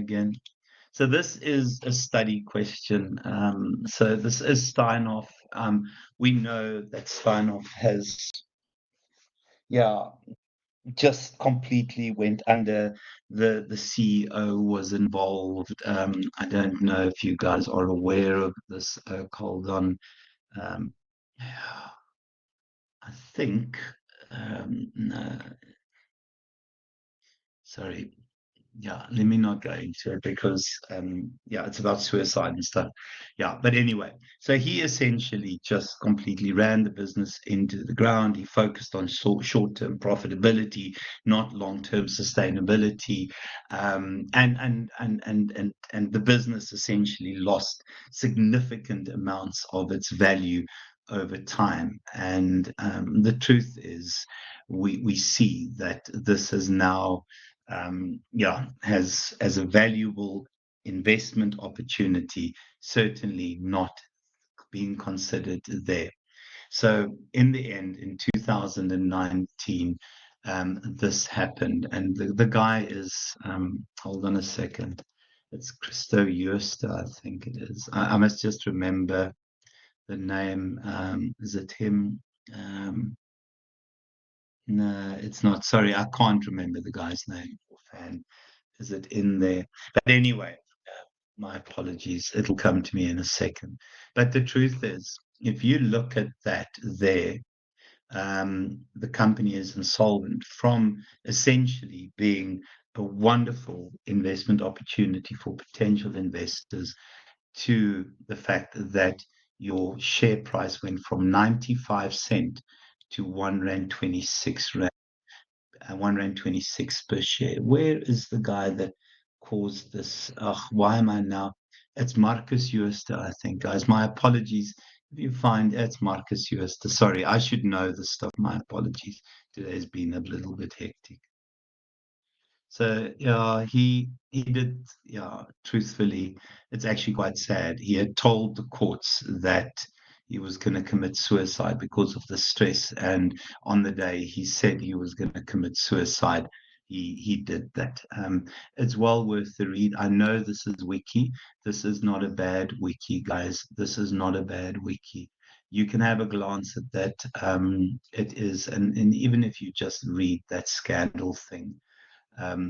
again. So this is a study question. So this is Steinhoff. We know that Steinhoff has, yeah, just completely went under. The CEO was involved. I don't know if you guys are aware of this. Hold on. Um, I think, no, sorry. Yeah, let me not go into it because yeah, it's about suicide and stuff. Yeah, but anyway, so he essentially just completely ran the business into the ground. He focused on short-term profitability, not long-term sustainability, and the business essentially lost significant amounts of its value over time. And the truth is, we see that this is now yeah, has as a valuable investment opportunity, certainly not being considered there. So in the end, in 2019, this happened, and the guy is, hold on a second, it's Christo Jooste, I think it is. I must just remember the name. Is it him? No, it's not. Sorry, I can't remember the guy's name. Fan. Is it in there? But anyway, my apologies. It'll come to me in a second. But the truth is, if you look at that there, the company is insolvent from essentially being a wonderful investment opportunity for potential investors to the fact that your share price went from 95 cent to 1 Rand 26 Rand. 1 Rand 26 per share. Where is the guy that caused this? Why am I now? It's Marcus Jooste, I think, guys. My apologies. If you find it's Marcus Jooste. Sorry, I should know this stuff. My apologies. Today's been a little bit hectic. So yeah, he did, yeah, truthfully, it's actually quite sad. He had told the courts that he was going to commit suicide because of the stress, and on the day he said he was going to commit suicide, he did that. It's well worth the read. I know this is wiki. This is not a bad wiki, guys. This is not a bad wiki. You can have a glance at that. It is, and even if you just read that scandal thing,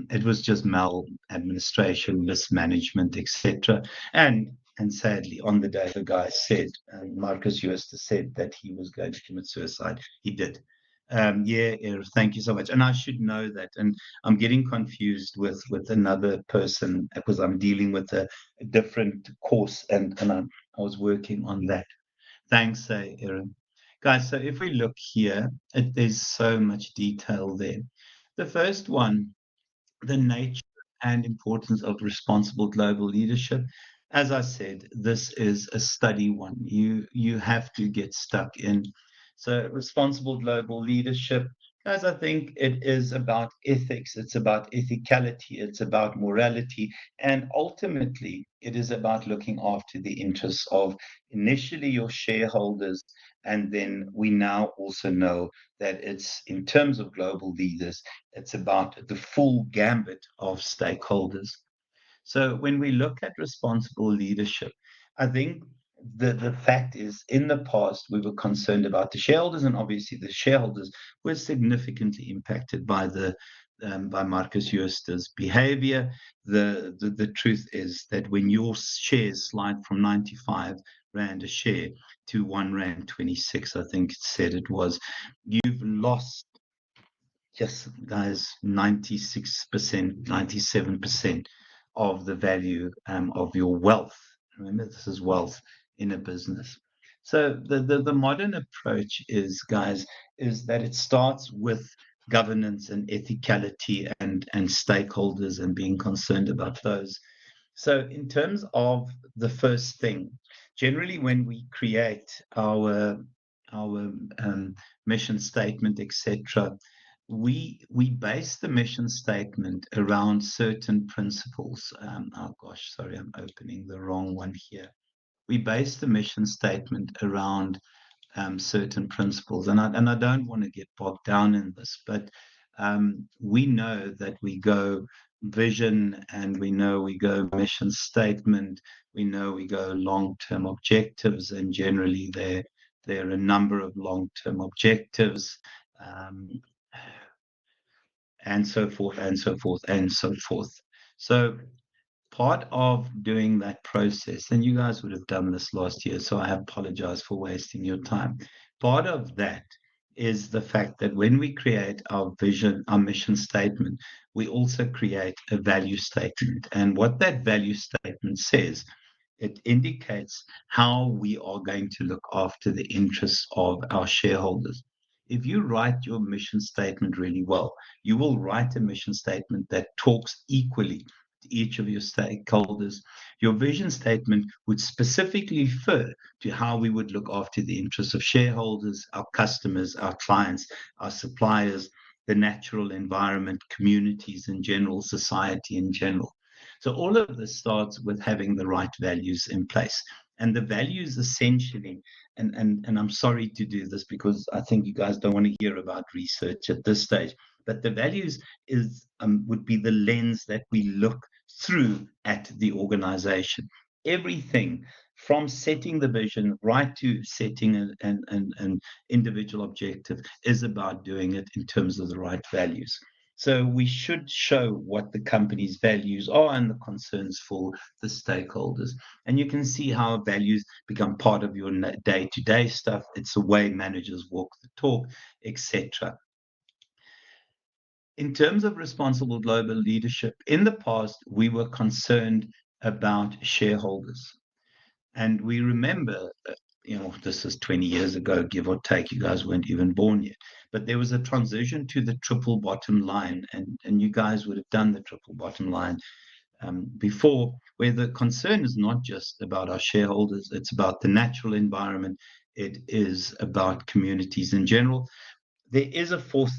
it was just maladministration, mismanagement, etc. And sadly, on the day the guy said, Marcus Jooste said that he was going to commit suicide, he did. Yeah, thank you so much. And I should know that. And I'm getting confused with another person because I'm dealing with a different course, and I was working on that. Thanks, Aaron. Guys, so if we look here, there's so much detail there. The first one, the nature and importance of responsible global leadership. As I said, this is a study one. You have to get stuck in. So responsible global leadership, guys, I think it is about ethics, it's about ethicality, it's about morality, and ultimately it is about looking after the interests of initially your shareholders, and then we now also know that it's in terms of global leaders, it's about the full gambit of stakeholders. So when we look at responsible leadership, I think the fact is in the past we were concerned about the shareholders, and obviously the shareholders were significantly impacted by the by Marcus Jooste's behavior. The truth is that when your shares slide from 95 Rand a share to 1 Rand 26, I think it said it was, you've lost, yes, guys, 96%, 97% of the value of your wealth. Remember, this is wealth in a business. So the modern approach is, guys, is that it starts with governance and ethicality and stakeholders and being concerned about those. So in terms of the first thing, generally when we create our mission statement, etc., we base the mission statement around certain principles. Oh gosh, sorry, I'm opening the wrong one here. We base the mission statement around certain principles, and I don't want to get bogged down in this, but we know that we go vision, and we know we go mission statement, we know we go long-term objectives, and generally there are a number of long-term objectives, um, and so forth, and so forth, and so forth. So part of doing that process, and you guys would have done this last year, so I apologize for wasting your time. Part of that is the fact that when we create our vision, our mission statement, we also create a value statement. And what that value statement says, it indicates how we are going to look after the interests of our shareholders. If you write your mission statement really well, you will write a mission statement that talks equally to each of your stakeholders. Your vision statement would specifically refer to how we would look after the interests of shareholders, our customers, our clients, our suppliers, the natural environment, communities in general, society in general. So all of this starts with having the right values in place. And the values essentially, and I'm sorry to do this because I think you guys don't want to hear about research at this stage, but the values would be the lens that we look through at the organization. Everything from setting the vision right to setting an individual objective is about doing it in terms of the right values. So we should show what the company's values are and the concerns for the stakeholders. And you can see how values become part of your day-to-day stuff. It's the way managers walk the talk, etc. In terms of responsible global leadership, in the past, we were concerned about shareholders. And we remember, this is 20 years ago, give or take. You guys weren't even born yet. But there was a transition to the triple bottom line. And you guys would have done the triple bottom line before, where the concern is not just about our shareholders, it's about the natural environment, it is about communities in general. There is a fourth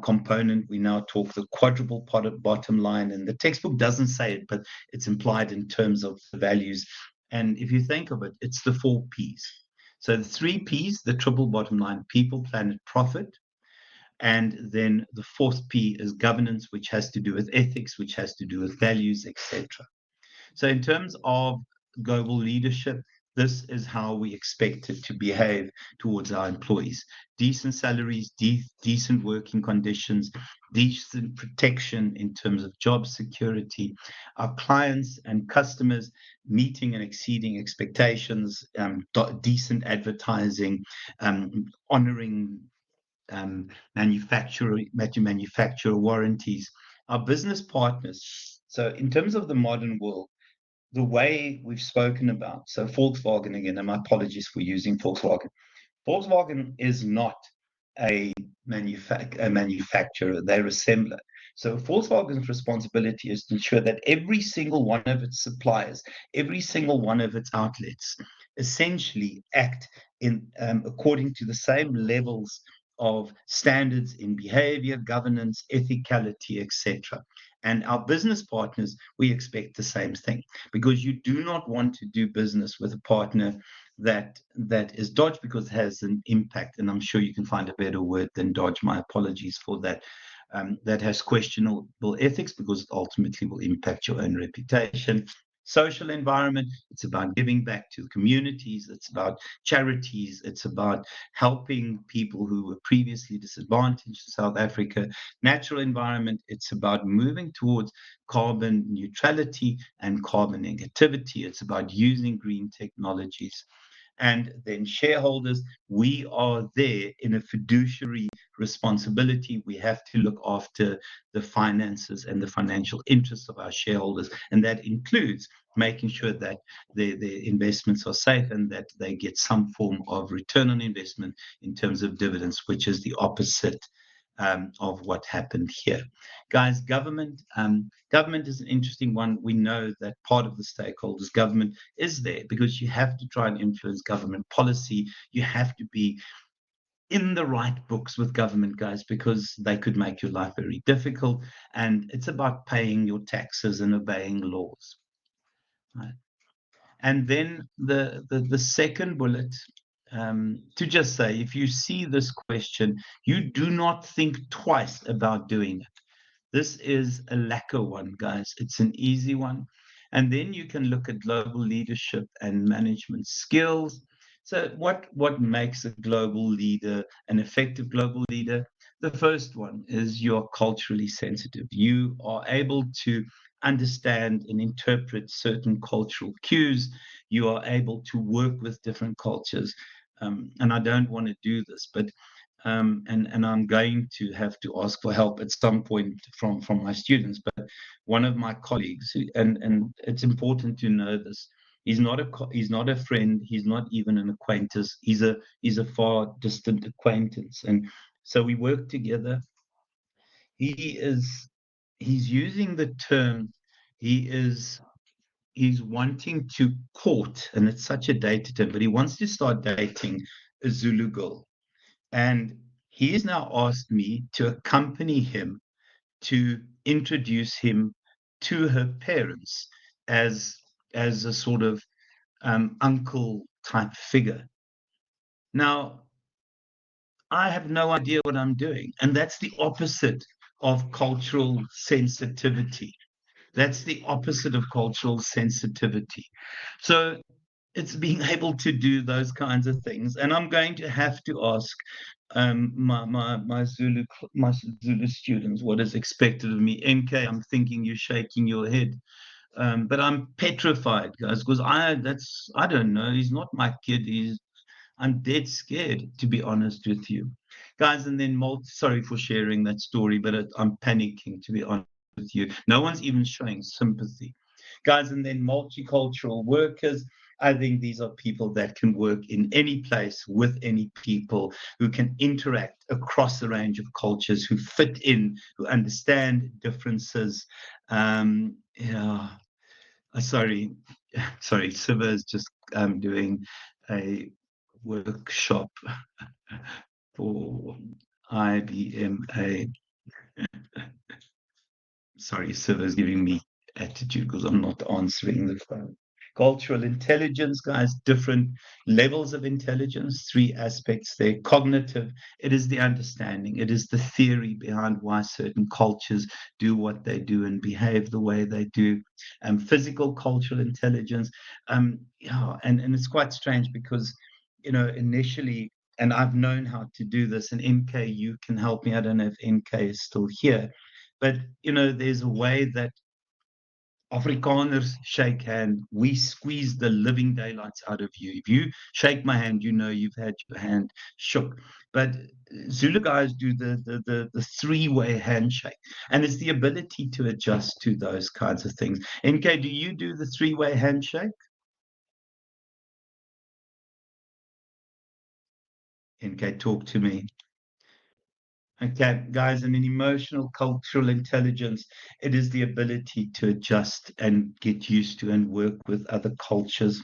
component. We now talk the quadruple bottom line, and the textbook doesn't say it, but it's implied in terms of the values. And if you think of it, it's the 4 Ps. So the 3 Ps, the triple bottom line: people, planet, profit. And then the 4th P is governance, which has to do with ethics, which has to do with values, etc. So in terms of global leadership, this is how we expect it to behave towards our employees: decent salaries, decent working conditions, decent protection in terms of job security, our clients and customers meeting and exceeding expectations, decent advertising, honoring manufacturer warranties, our business partners. So in terms of the modern world, the way we've spoken about, so Volkswagen again, and my apologies for using Volkswagen. Volkswagen is not a manufacturer, they're assembler. So Volkswagen's responsibility is to ensure that every single one of its suppliers, every single one of its outlets, essentially act in according to the same levels of standards in behavior, governance, ethicality, etc. And our business partners, we expect the same thing, because you do not want to do business with a partner that is dodge, because it has an impact, and I'm sure you can find a better word than dodge, my apologies for that, that has questionable ethics, because it ultimately will impact your own reputation. Social environment, it's about giving back to the communities, it's about charities, it's about helping people who were previously disadvantaged in South Africa. Natural environment, it's about moving towards carbon neutrality and carbon negativity. It's about using green technologies. And then shareholders, we are there in a fiduciary responsibility. We have to look after the finances and the financial interests of our shareholders. And that includes making sure that their investments are safe and that they get some form of return on investment in terms of dividends, which is the opposite of what happened here. Guys, government is an interesting one. We know that part of the stakeholders, government is there because you have to try and influence government policy. You have to be in the right books with government, guys, because they could make your life very difficult. And it's about paying your taxes and obeying laws. Right? And then the second bullet to just say, if you see this question, you do not think twice about doing it. This is a lacquer one, guys. It's an easy one. And then you can look at global leadership and management skills. So what makes a global leader an effective global leader? The first one is you're culturally sensitive. You are able to understand and interpret certain cultural cues. You are able to work with different cultures. And I don't want to do this, but and I'm going to have to ask for help at some point from my students. But one of my colleagues, and it's important to know this, he's not a friend, he's not even an acquaintance, he's a far distant acquaintance, and so we work together. He is he's using the term he is he's wanting to court, and it's such a dated term, but he wants to start dating a Zulu girl. And he has now asked me to accompany him to introduce him to her parents as as a sort of uncle type figure. Now, I have no idea what I'm doing, and that's the opposite of cultural sensitivity. That's the opposite of cultural sensitivity. So it's being able to do those kinds of things. And I'm going to have to ask my Zulu students what is expected of me. NK, I'm thinking you're shaking your head. But I'm petrified, guys, because I don't know. He's not my kid. I'm dead scared, to be honest with you, guys. And then sorry for sharing that story, but I'm panicking, to be honest with you. No one's even showing sympathy, guys. And then multicultural workers. I think these are people that can work in any place with any people, who can interact across a range of cultures, who fit in, who understand differences. Yeah, sorry, sorry, Siva is just doing a workshop for IBMA. Sorry, Siva's giving me attitude because I'm not answering the phone. Cultural intelligence, guys, different levels of intelligence, three aspects there. Cognitive, it is the understanding, it is the theory behind why certain cultures do what they do and behave the way they do. Physical cultural intelligence, yeah, and it's quite strange because, initially, and I've known how to do this, and NK, you can help me. I don't know if NK is still here, but there's a way that Afrikaners shake hand. We squeeze the living daylights out of you. If you shake my hand, you've had your hand shook. But Zulu guys do the three-way handshake, and it's the ability to adjust to those kinds of things. NK, do you do the three-way handshake? NK, talk to me. Okay, guys, and in emotional cultural intelligence, it is the ability to adjust and get used to and work with other cultures,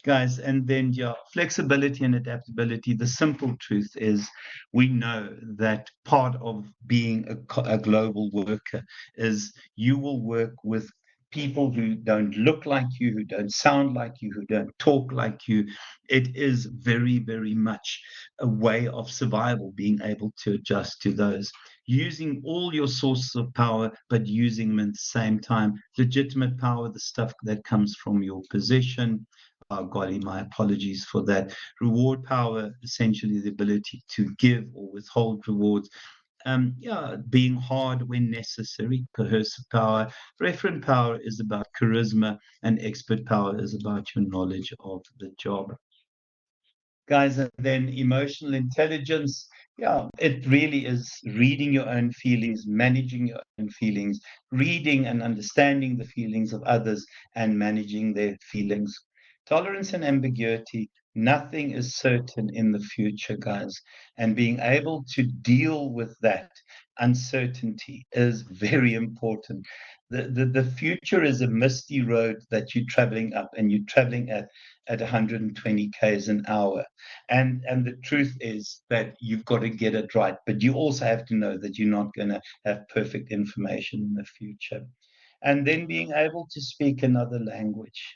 guys. And then, yeah, flexibility and adaptability. The simple truth is, we know that part of being a global worker is you will work with people who don't look like you, who don't sound like you, who don't talk like you. It is very, very much a way of survival, being able to adjust to those, using all your sources of power, but using them at the same time. Legitimate power, the stuff that comes from your position. Golly, my apologies for that. Reward power, essentially the ability to give or withhold rewards. Yeah, being hard when necessary. Coercive power. Referent power is about charisma, and expert power is about your knowledge of the job, guys. And then emotional intelligence, yeah, it really is reading your own feelings, managing your own feelings, reading and understanding the feelings of others, and managing their feelings. Tolerance and ambiguity, nothing is certain in the future, guys, and being able to deal with that uncertainty is very important. The future is a misty road that you're traveling up, and you're traveling at 120 k's an hour. And the truth is that you've got to get it right, but you also have to know that you're not going to have perfect information in the future. and then being able to speak another language.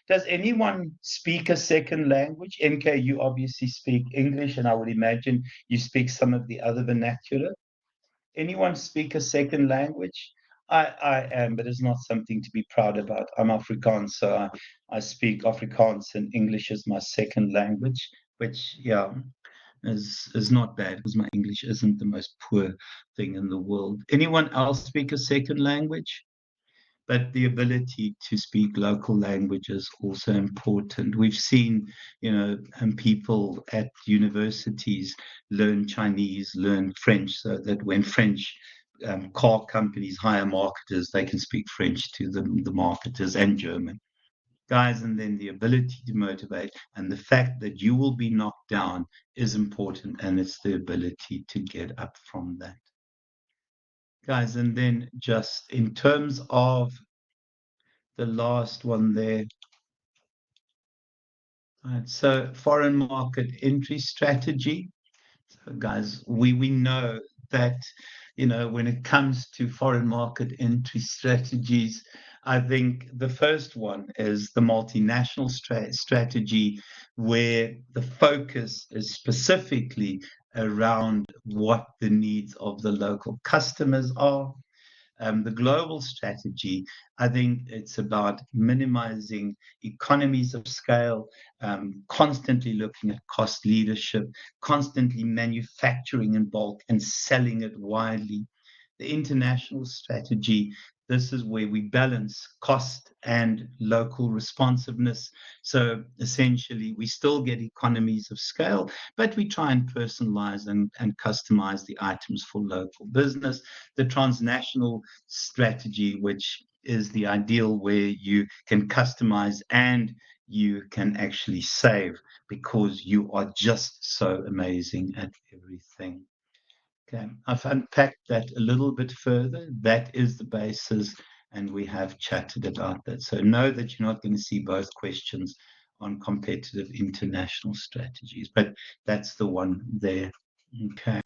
Does anyone speak a second language? NK, you obviously speak English, and I would imagine you speak some of the other vernacular. Anyone speak a second language? I am, but it's not something to be proud about. I'm Afrikaans, so I speak Afrikaans, and English is my second language, which, yeah, is not bad because my English isn't the most poor thing in the world. Anyone else speak a second language? But the ability to speak local language is also important. We've seen, people at universities learn Chinese, learn French, so that when French car companies hire marketers, they can speak French to the marketers, and German. Guys, and then the ability to motivate and the fact that you will be knocked down is important, and it's the ability to get up from that. Guys, and then just in terms of the last one there. Right, so foreign market entry strategy. So guys, we know that, when it comes to foreign market entry strategies, I think the first one is the multinational strategy, where the focus is specifically around what the needs of the local customers are. The global strategy, I think it's about minimizing economies of scale, constantly looking at cost leadership, constantly manufacturing in bulk and selling it widely. The international strategy, this is where we balance cost and local responsiveness. So essentially, we still get economies of scale, but we try and personalize and customize the items for local business. The transnational strategy, which is the ideal where you can customize and you can actually save because you are just so amazing at everything. Okay, I've unpacked that a little bit further. That is the basis, and we have chatted about that. So know that you're not going to see both questions on competitive international strategies, but that's the one there. Okay.